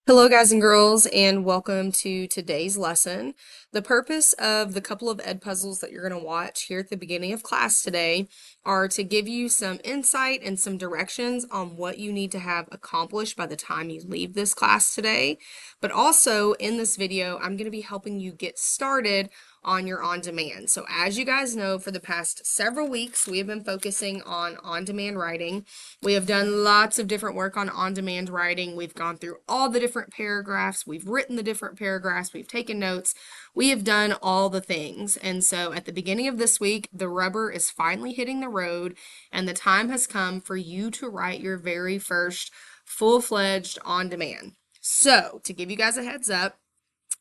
Hello, guys and girls, and welcome to today's lesson. The purpose of the couple of ed puzzles that you're going to watch here at the beginning of class today are to give you some insight and some directions on what you need to have accomplished by the time you leave this class today. But also in this video, I'm going to be helping you get started on your on-demand. So as you guys know, for the past several weeks, we have been focusing on on-demand writing. We have done lots of different work on on-demand writing. We've gone through all the different paragraphs. We've written the different paragraphs. We've taken notes. We have done all the things. And so at the beginning of this week, the rubber is finally hitting the road, and the time has come for you to write your very first full-fledged on-demand. So to give you guys a heads up,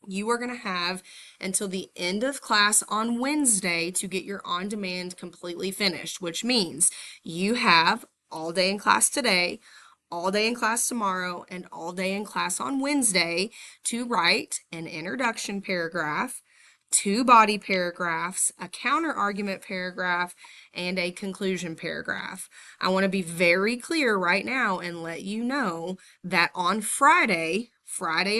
you are going to have until the end of class on Wednesday to get your on-demand completely finished, which means you have all day in class today, all day in class tomorrow, and all day in class on Wednesday to write an introduction paragraph, two body paragraphs, a counter argument paragraph, and a conclusion paragraph. I want to be very clear right now and let you know that on Friday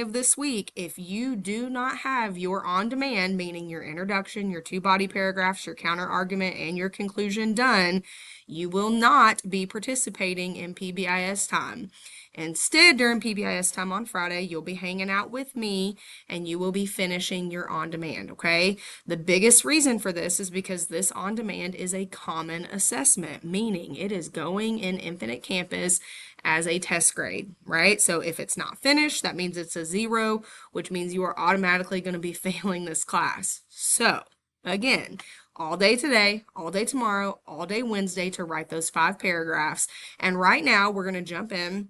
of this week, if you do not have your on-demand, meaning your introduction, your two body paragraphs, your counter argument, and your conclusion done, you will not be participating in PBIS time. Instead, during PBIS time on Friday, you'll be hanging out with me and you will be finishing your on-demand, okay? The biggest reason for this is because this on-demand is a common assessment, meaning it is going in Infinite Campus as a test grade, right? So if it's not finished, that means it's a 0, which means you are automatically going to be failing this class. So again, all day today, all day tomorrow, all day Wednesday to write those 5 paragraphs. And right now we're going to jump in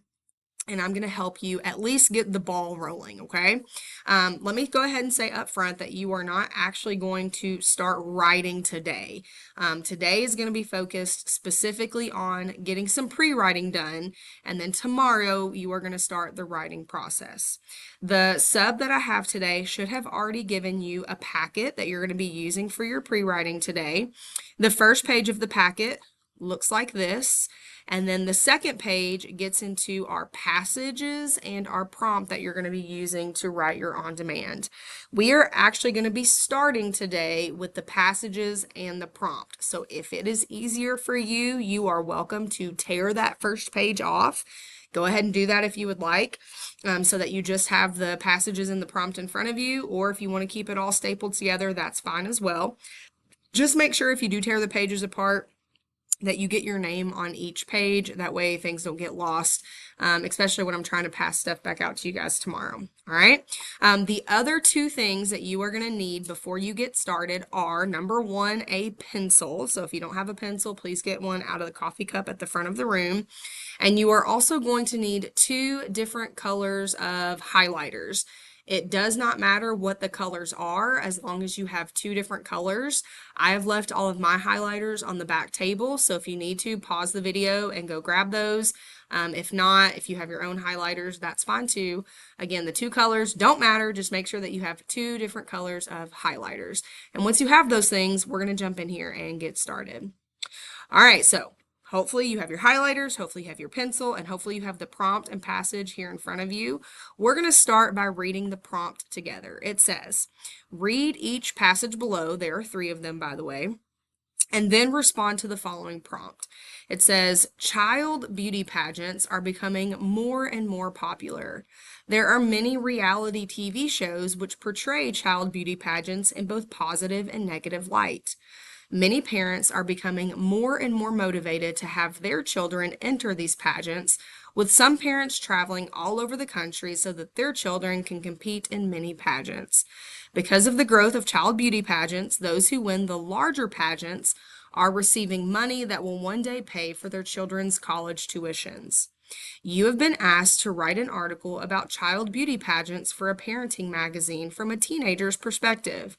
and I'm going to help you at least get the ball rolling, okay? Let me go ahead and say up front that you are not actually going to start writing today. Today is going to be focused specifically on getting some pre-writing done, and then tomorrow you are going to start the writing process. The sub that I have today should have already given you a packet that you're going to be using for your pre-writing today. The first page of the packet looks like this. And then the second page gets into our passages and our prompt that you're going to be using to write your on-demand. We are actually going to be starting today with the passages and the prompt. So if it is easier for you, you are welcome to tear that first page off. Go ahead and do that if you would like, so that you just have the passages and the prompt in front of you, or if you want to keep it all stapled together, that's fine as well. Just make sure if you do tear the pages apart, that you get your name on each page. That way things don't get lost, especially when I'm trying to pass stuff back out to you guys tomorrow. All right. The other two things that you are going to need before you get started are, number one, a pencil. So if you don't have a pencil, please get one out of the coffee cup at the front of the room. And you are also going to need 2 different colors of highlighters. It does not matter what the colors are as long as you have 2 different colors. I have left all of my highlighters on the back table, so if you need to, pause the video and go grab those. If not, if you have your own highlighters, that's fine too. Again, the 2 colors don't matter. Just make sure that you have 2 different colors of highlighters. And once you have those things, we're going to jump in here and get started. All right, so hopefully you have your highlighters, hopefully you have your pencil, and hopefully you have the prompt and passage here in front of you. We're going to start by reading the prompt together. It says, read each passage below. There are 3 of them, by the way. And then respond to the following prompt. It says, child beauty pageants are becoming more and more popular. There are many reality TV shows which portray child beauty pageants in both positive and negative light. Many parents are becoming more and more motivated to have their children enter these pageants, with some parents traveling all over the country so that their children can compete in many pageants. Because of the growth of child beauty pageants, those who win the larger pageants are receiving money that will one day pay for their children's college tuitions. You have been asked to write an article about child beauty pageants for a parenting magazine from a teenager's perspective.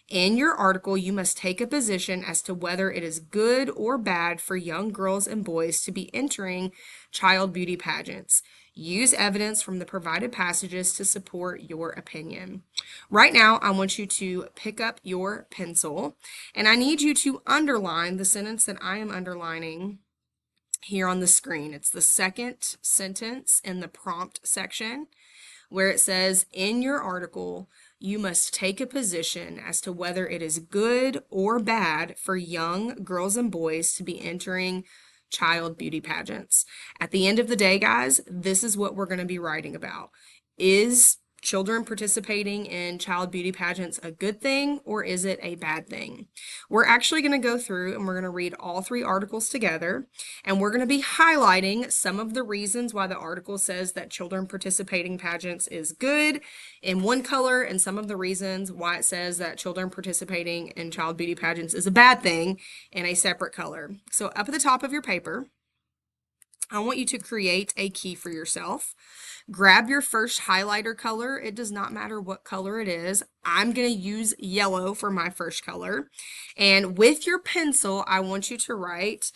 In your article, you must take a position as to whether it is good or bad for young girls and boys to be entering child beauty pageants. Use evidence from the provided passages to support your opinion. Right now, I want you to pick up your pencil, and I need you to underline the sentence that I am underlining here on the screen. It's the second sentence in the prompt section. where it says in your article, you must take a position as to whether it is good or bad for young girls and boys to be entering child beauty pageants. At the end of the day, guys, this is what we're going to be writing about. Is children participating in child beauty pageants a good thing, or is it a bad thing? We're actually going to go through and we're going to read all 3 articles together, and we're going to be highlighting some of the reasons why the article says that children participating pageants is good in one color, and some of the reasons why it says that children participating in child beauty pageants is a bad thing in a separate color. So up at the top of your paper, I want you to create a key for yourself. Grab your first highlighter color. It does not matter what color it is. I'm going to use yellow for my first color. And with your pencil, I want you to write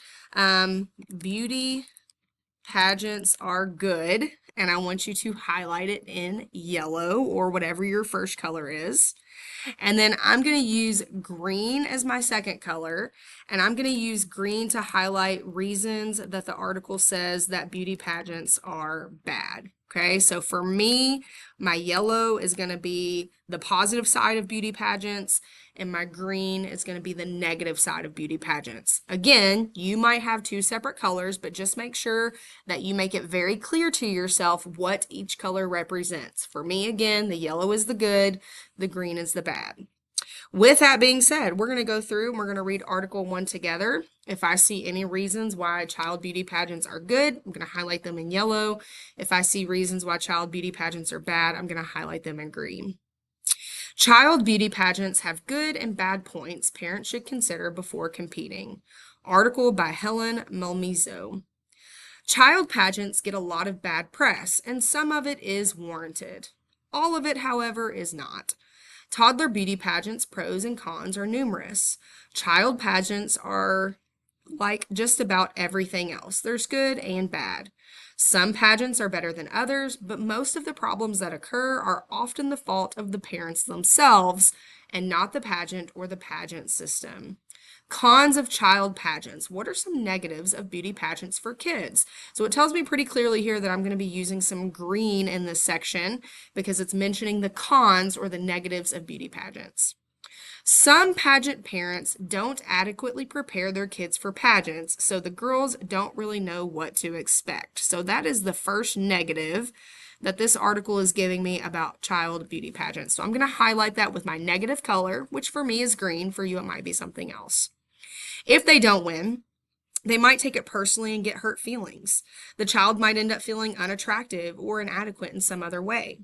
beauty pageants are good. And I want you to highlight it in yellow or whatever your first color is. And then I'm going to use green as my second color, and I'm going to use green to highlight reasons that the article says that beauty pageants are bad. Okay, so for me, my yellow is going to be the positive side of beauty pageants, and my green is going to be the negative side of beauty pageants. Again, you might have 2 separate colors, but just make sure that you make it very clear to yourself what each color represents. For me, again, the yellow is the good, the green is the bad. With that being said, we're going to go through and we're going to read Article 1 together. If I see any reasons why child beauty pageants are good, I'm going to highlight them in yellow. If I see reasons why child beauty pageants are bad, I'm going to highlight them in green. Child beauty pageants have good and bad points parents should consider before competing. Article by Helen Malmizo. Child pageants get a lot of bad press, and some of it is warranted. All of it, however, is not. Toddler beauty pageants' pros and cons are numerous. Child pageants are like just about everything else. There's good and bad. Some pageants are better than others, but most of the problems that occur are often the fault of the parents themselves and not the pageant or the pageant system. Cons of child pageants. What are some negatives of beauty pageants for kids? So it tells me pretty clearly here that I'm going to be using some green in this section because it's mentioning the cons or the negatives of beauty pageants. Some pageant parents don't adequately prepare their kids for pageants, so the girls don't really know what to expect. So that is the first negative that this article is giving me about child beauty pageants. So I'm going to highlight that with my negative color, which for me is green. For you, it might be something else. If they don't win, they might take it personally and get hurt feelings. The child might end up feeling unattractive or inadequate in some other way.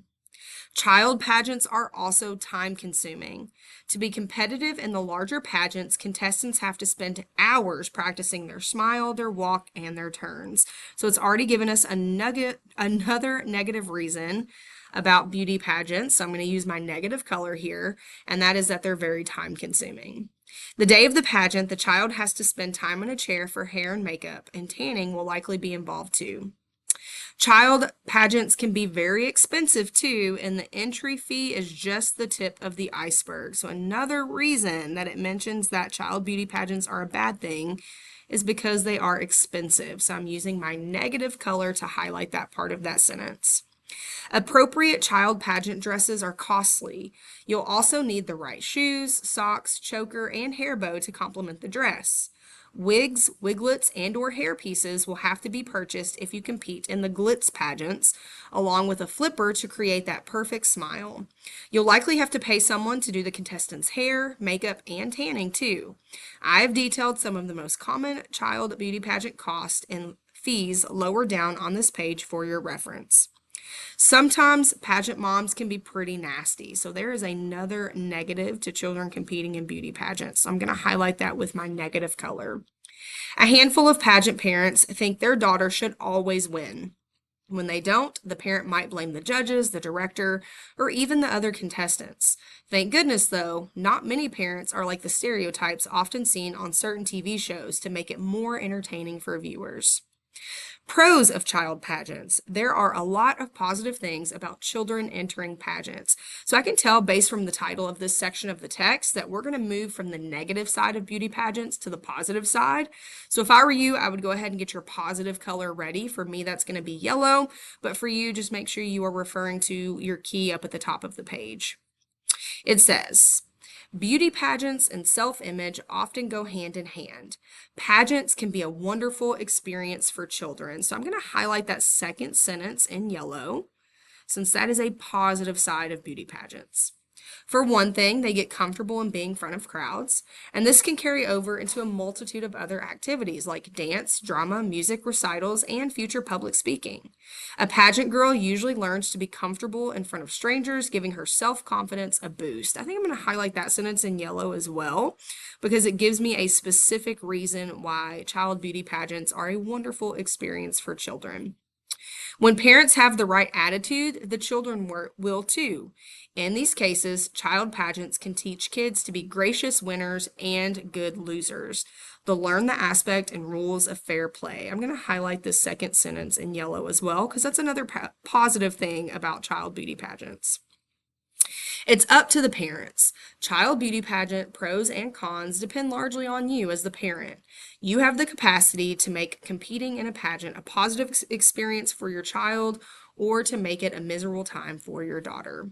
Child pageants are also time-consuming. To be competitive in the larger pageants, contestants have to spend hours practicing their smile, their walk, and their turns. So it's already given us another negative reason about beauty pageants. So I'm going to use my negative color here, and that is that they're very time-consuming. The day of the pageant, the child has to spend time in a chair for hair and makeup, and tanning will likely be involved too. Child pageants can be very expensive too, and the entry fee is just the tip of the iceberg. So another reason that it mentions that child beauty pageants are a bad thing is because they are expensive. So I'm using my negative color to highlight that part of that sentence. Appropriate child pageant dresses are costly. You'll also need the right shoes, socks, choker, and hair bow to complement the dress. Wigs, wiglets, and or hair pieces will have to be purchased if you compete in the glitz pageants, along with a flipper to create that perfect smile. You'll likely have to pay someone to do the contestants' hair, makeup, and tanning too. I have detailed some of the most common child beauty pageant costs and fees lower down on this page for your reference. Sometimes pageant moms can be pretty nasty, so there is another negative to children competing in beauty pageants. So I'm going to highlight that with my negative color. A handful of pageant parents think their daughter should always win. When they don't, the parent might blame the judges, the director, or even the other contestants. Thank goodness, though, not many parents are like the stereotypes often seen on certain TV shows to make it more entertaining for viewers. Pros of child pageants. There are a lot of positive things about children entering pageants. So I can tell based from the title of this section of the text that we're going to move from the negative side of beauty pageants to the positive side. So if I were you, I would go ahead and get your positive color ready. For me, that's going to be yellow, but for you, just make sure you are referring to your key up at the top of the page. It says, beauty pageants and self-image often go hand in hand. Pageants can be a wonderful experience for children. So I'm going to highlight that second sentence in yellow, since that is a positive side of beauty pageants. For one thing, they get comfortable in being in front of crowds, and this can carry over into a multitude of other activities like dance, drama, music, recitals, and future public speaking. A pageant girl usually learns to be comfortable in front of strangers, giving her self-confidence a boost. I think I'm going to highlight that sentence in yellow as well, because it gives me a specific reason why child beauty pageants are a wonderful experience for children. When parents have the right attitude, the children will too. In these cases, child pageants can teach kids to be gracious winners and good losers. They'll learn the aspect and rules of fair play. I'm going to highlight this second sentence in yellow as well, because that's another positive thing about child beauty pageants. It's up to the parents. Child beauty pageant pros and cons depend largely on you as the parent. You have the capacity to make competing in a pageant a positive experience for your child or to make it a miserable time for your daughter.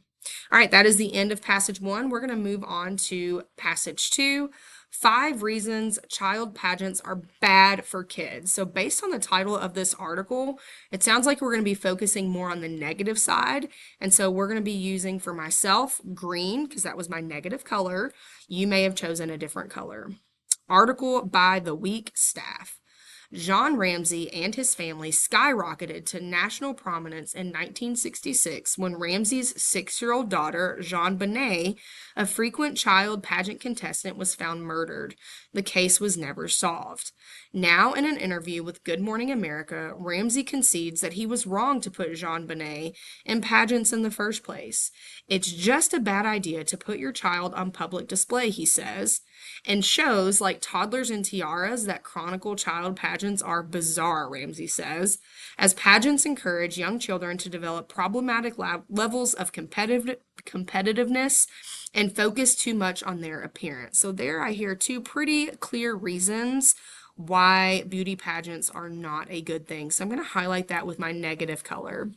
All right, that is the end of passage 1. We're going to move on to passage 2. 5 reasons child pageants are bad for kids. So based on the title of this article, it sounds like we're going to be focusing more on the negative side. And so we're going to be using for myself green, because that was my negative color. You may have chosen a different color. Article by the Week staff. John Ramsey and his family skyrocketed to national prominence in 1966 when Ramsey's 6-year-old daughter, Jean Bonnet, a frequent child pageant contestant, was found murdered. The case was never solved. Now, in an interview with Good Morning America, Ramsey concedes that he was wrong to put Jean Bonnet in pageants in the first place. It's just a bad idea to put your child on public display, he says. And shows like Toddlers and Tiaras that chronicle child pageants are bizarre, Ramsey says, as pageants encourage young children to develop problematic levels of competitiveness and focus too much on their appearance. So there I hear 2 pretty clear reasons why beauty pageants are not a good thing. So I'm going to highlight that with my negative color.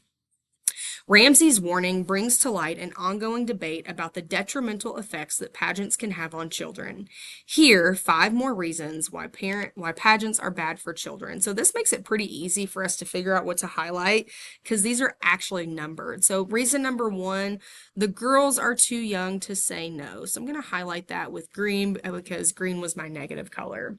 Ramsey's warning brings to light an ongoing debate about the detrimental effects that pageants can have on children. Here, 5 more reasons why pageants are bad for children. So this makes it pretty easy for us to figure out what to highlight, because these are actually numbered. So reason number 1, the girls are too young to say no. So I'm going to highlight that with green because green was my negative color.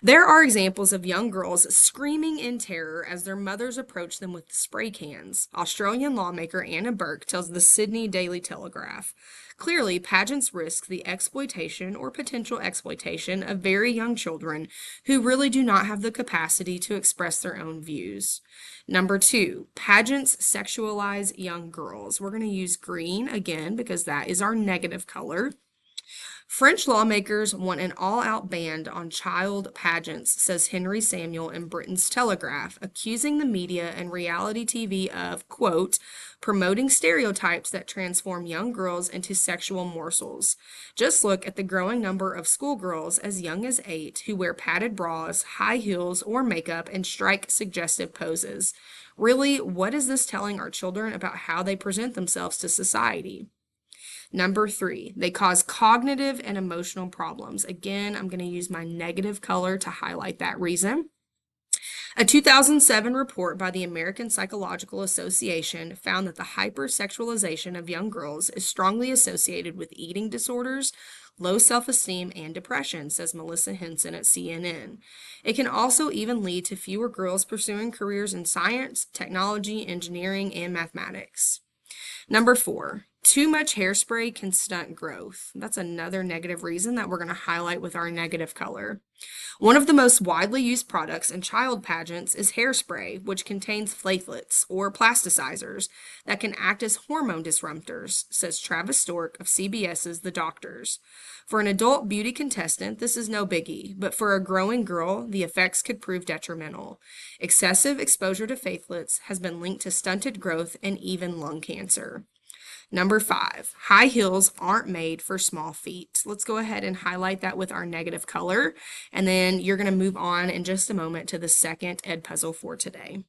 There are examples of young girls screaming in terror as their mothers approach them with spray cans. Australian lawmaker Anna Burke tells the Sydney Daily Telegraph. Clearly, pageants risk the exploitation or potential exploitation of very young children who really do not have the capacity to express their own views. Number 2, pageants sexualize young girls. We're going to use green again because that is our negative color. French lawmakers want an all-out ban on child pageants, says Henry Samuel in Britain's Telegraph, accusing the media and reality TV of, quote, promoting stereotypes that transform young girls into sexual morsels. Just look at the growing number of schoolgirls as young as 8 who wear padded bras, high heels, or makeup and strike suggestive poses. Really, what is this telling our children about how they present themselves to society? Number 3, they cause cognitive and emotional problems. Again, I'm going to use my negative color to highlight that reason. A 2007 report by the American Psychological Association found that the hypersexualization of young girls is strongly associated with eating disorders, low self-esteem, and depression, says Melissa Henson at CNN. It can also even lead to fewer girls pursuing careers in science, technology, engineering, and mathematics. Number 4, Too much hairspray can stunt growth. That's another negative reason that we're going to highlight with our negative color. One of the most widely used products in child pageants is hairspray, which contains flatelets or plasticizers that can act as hormone disruptors, says Travis Stork of CBS's The Doctors. For an adult beauty contestant, this is no biggie, but for a growing girl, the effects could prove detrimental. Excessive exposure to flatelets has been linked to stunted growth and even lung cancer. Number 5, high heels aren't made for small feet. Let's go ahead and highlight that with our negative color, and then you're going to move on in just a moment to the second ed puzzle for today.